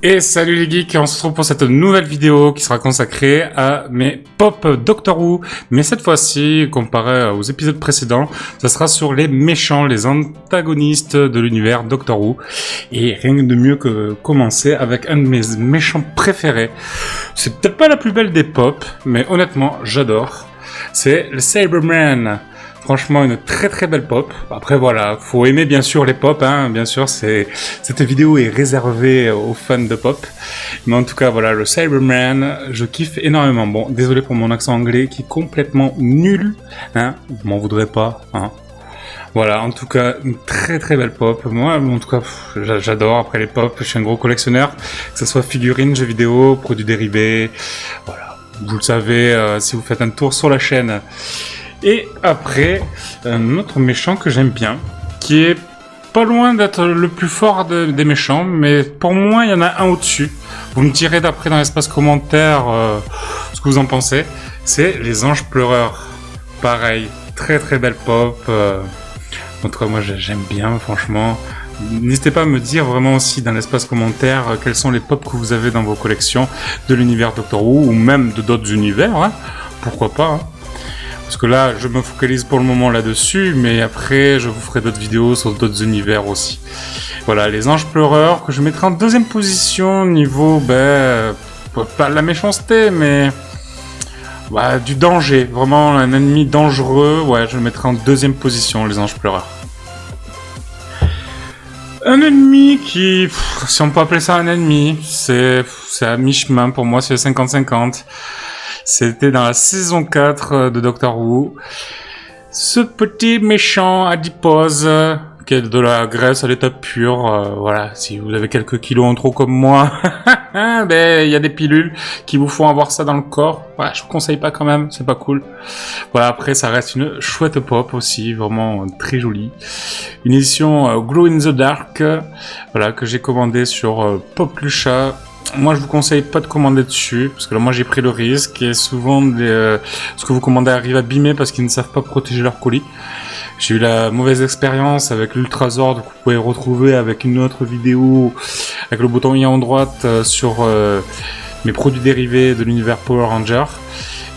Et salut les geeks, on se retrouve pour cette nouvelle vidéo qui sera consacrée à mes pop Doctor Who. Mais cette fois-ci, comparé aux épisodes précédents, ça sera sur les méchants, les antagonistes de l'univers Doctor Who. Et rien de mieux que commencer avec un de mes méchants préférés. C'est peut-être pas la plus belle des pop, mais honnêtement, j'adore. C'est le Cyberman. Franchement, une très belle pop. Après voilà, faut aimer bien sûr les pop, hein. Bien sûr, cette vidéo est réservée aux fans de pop. Mais en tout cas, voilà, le Cyberman, je kiffe énormément. Bon, désolé pour mon accent anglais qui est complètement nul, hein. Vous m'en voudrez pas, hein. Voilà, en tout cas, une très belle pop. Moi, en tout cas, j'adore. Après les pop, je suis un gros collectionneur. Que ce soit figurines, jeux vidéo, produits dérivés. Voilà, vous le savez si vous faites un tour sur la chaîne. Et après, un autre méchant que j'aime bien, qui est pas loin d'être le plus fort des méchants, mais pour moi, il y en a un au-dessus. Vous me direz d'après dans l'espace commentaire ce que vous en pensez. C'est les Anges Pleureurs. Pareil, très belle pop. En tout cas, moi, j'aime bien, franchement. N'hésitez pas à me dire vraiment aussi dans l'espace commentaire quels sont les pop que vous avez dans vos collections de l'univers Doctor Who, ou même de d'autres univers, hein. Pourquoi pas, hein. Parce que là, je me focalise pour le moment là-dessus, mais après, je vous ferai d'autres vidéos sur d'autres univers aussi. Voilà, les Anges Pleureurs, que je mettrai en deuxième position niveau, pas la méchanceté, mais du danger. Vraiment, un ennemi dangereux, ouais, je le mettrai en deuxième position, les Anges Pleureurs. Un ennemi qui, si on peut appeler ça un ennemi, c'est à mi-chemin, pour moi, c'est 50-50. C'était dans la saison 4 de Doctor Who. Ce petit méchant adipose, qui est de la graisse à l'état pur. Voilà, si vous avez quelques kilos en trop comme moi, il y a des pilules qui vous font avoir ça dans le corps. Voilà, je vous conseille pas quand même, c'est pas cool. Voilà, après ça reste une chouette pop aussi, vraiment très jolie. Une édition Glow in the Dark, voilà, que j'ai commandée sur Pop Lucha. Moi, je vous conseille pas de commander dessus, parce que là, moi, j'ai pris le risque, et souvent, ce que vous commandez arrive abîmé parce qu'ils ne savent pas protéger leur colis. J'ai eu la mauvaise expérience avec l'Ultrazord, que vous pouvez retrouver avec une autre vidéo, avec le bouton I en droite, sur mes produits dérivés de l'univers Power Ranger.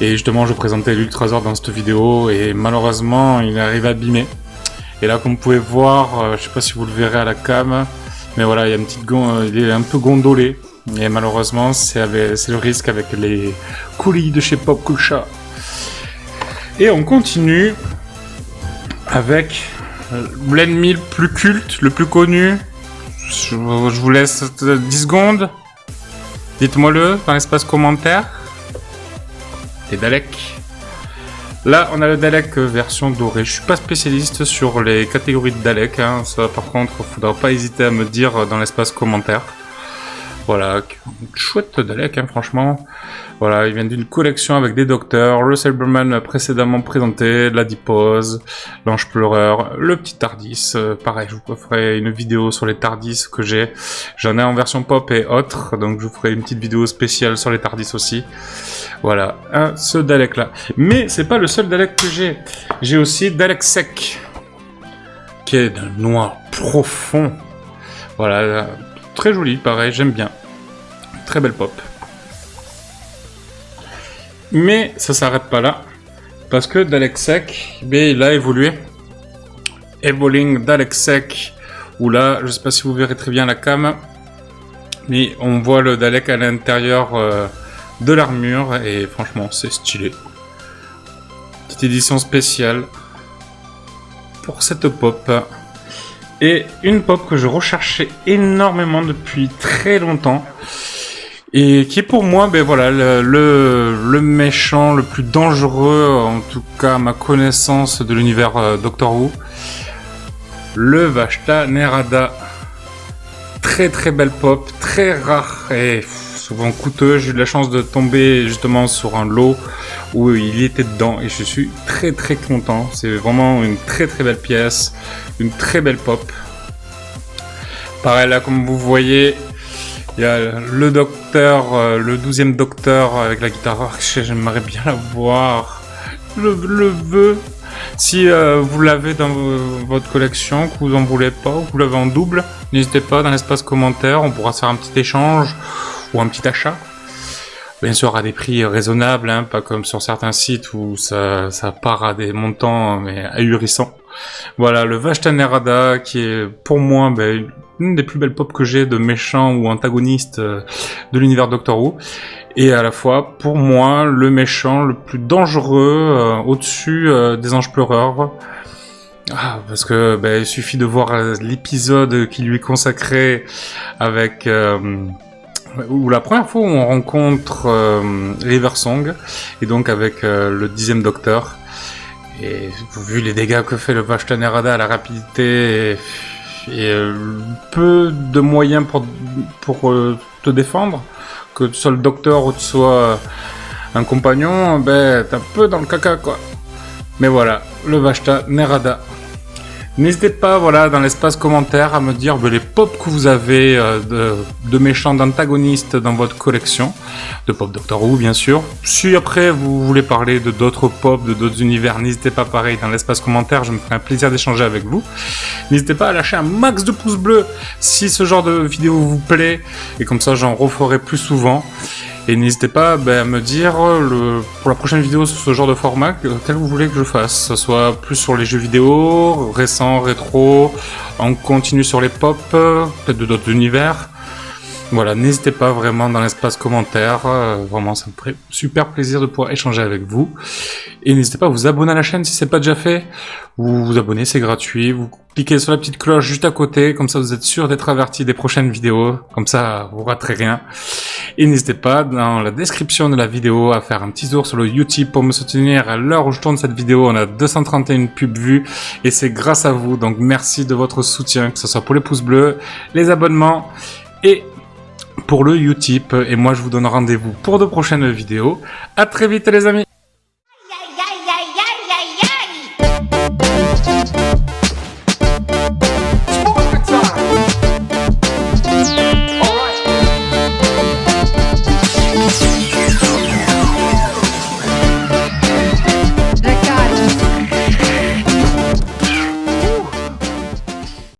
Et justement, je présentais l'Ultrazord dans cette vidéo, et malheureusement, il arrive abîmé. Et là, comme vous pouvez voir, je sais pas si vous le verrez à la cam, mais voilà, il y a une petite il est un peu gondolé. Et malheureusement, c'est le risque avec les colis de chez Pop Lucha. Et on continue avec l'ennemi le plus culte, le plus connu. Je vous laisse 10 secondes. Dites-moi-le dans l'espace commentaire. Les Daleks. Là, on a le Dalek version dorée. Je suis pas spécialiste sur les catégories de Dalek, hein. Ça, par contre, faudra pas hésiter à me dire dans l'espace commentaire. Voilà, chouette Dalek, hein, franchement. Voilà, il vient d'une collection avec des docteurs, le Cyberman précédemment présenté, l'Adipose, l'Ange Pleureur, le petit TARDIS. Pareil, je vous ferai une vidéo sur les TARDIS que j'ai. J'en ai en version pop et autres, donc je vous ferai une petite vidéo spéciale sur les TARDIS aussi. Voilà, ce Dalek là. Mais c'est pas le seul Dalek que j'ai. J'ai aussi Dalek Sec, qui est d'un noir profond. Voilà. Très joli, pareil, j'aime bien. Très belle pop. Mais ça s'arrête pas là. Parce que Dalek Sec, il a évolué. Evolving Dalek Sec. Où là, je sais pas si vous verrez très bien la cam. Mais on voit le Dalek à l'intérieur de l'armure. Et franchement, c'est stylé. Petite édition spéciale. Pour cette pop. Et une pop que je recherchais énormément depuis très longtemps. Et qui est pour moi, le méchant le plus dangereux, en tout cas à ma connaissance de l'univers Doctor Who. Le Vashta Nerada. Très belle pop, très rare et souvent coûteux. J'ai eu de la chance de tomber justement sur un lot où il était dedans et je suis très content. C'est vraiment une très belle pièce, une très belle pop. Pareil là, comme vous voyez, il y a le docteur, le 12e docteur avec la guitare. J'aimerais bien la voir. Je le veux. Si vous l'avez dans votre collection, que vous en voulez pas, ou que vous l'avez en double, n'hésitez pas dans l'espace commentaire, on pourra se faire un petit échange ou un petit achat. Bien sûr à des prix raisonnables, hein, pas comme sur certains sites où ça part à des montants mais ahurissants. Voilà, le Vashta Nerada qui est pour moi une des plus belles pop que j'ai de méchants ou antagonistes de l'univers Doctor Who. Et à la fois, pour moi, le méchant le plus dangereux au-dessus des anges pleureurs. Parce que il suffit de voir l'épisode qui lui est consacré avec... où la première fois où on rencontre Riversong, et donc avec le 10e Docteur. Et vu les dégâts que fait le Vashta Nerada à la rapidité et peu de moyens pour te défendre, que tu sois le docteur ou tu sois un compagnon, t'es un peu dans le caca quoi. Mais voilà, le Vashta Nerada. N'hésitez pas, voilà, dans l'espace commentaire à me dire les pops que vous avez de méchants, d'antagonistes dans votre collection, de pop Doctor Who bien sûr. Si après vous voulez parler de d'autres pop, de d'autres univers, n'hésitez pas pareil dans l'espace commentaire, je me ferai un plaisir d'échanger avec vous. N'hésitez pas à lâcher un max de pouces bleus si ce genre de vidéo vous plaît, et comme ça j'en referai plus souvent. Et n'hésitez pas à me dire pour la prochaine vidéo sur ce genre de format, quel vous voulez que je fasse. Que ce soit plus sur les jeux vidéo, récents, rétro, on continue sur les pop, peut-être de d'autres univers. Voilà, n'hésitez pas vraiment dans l'espace commentaire, vraiment ça me ferait super plaisir de pouvoir échanger avec vous. Et n'hésitez pas à vous abonner à la chaîne si c'est pas déjà fait. Vous abonnez, c'est gratuit, vous cliquez sur la petite cloche juste à côté, comme ça vous êtes sûr d'être averti des prochaines vidéos, comme ça vous raterez rien. Et n'hésitez pas dans la description de la vidéo à faire un petit tour sur le Utip pour me soutenir. À l'heure où je tourne cette vidéo, on a 231 pubs vues et c'est grâce à vous, donc merci de votre soutien, que ce soit pour les pouces bleus, les abonnements et pour le Utip. Et moi je vous donne rendez-vous pour de prochaines vidéos. À très vite les amis.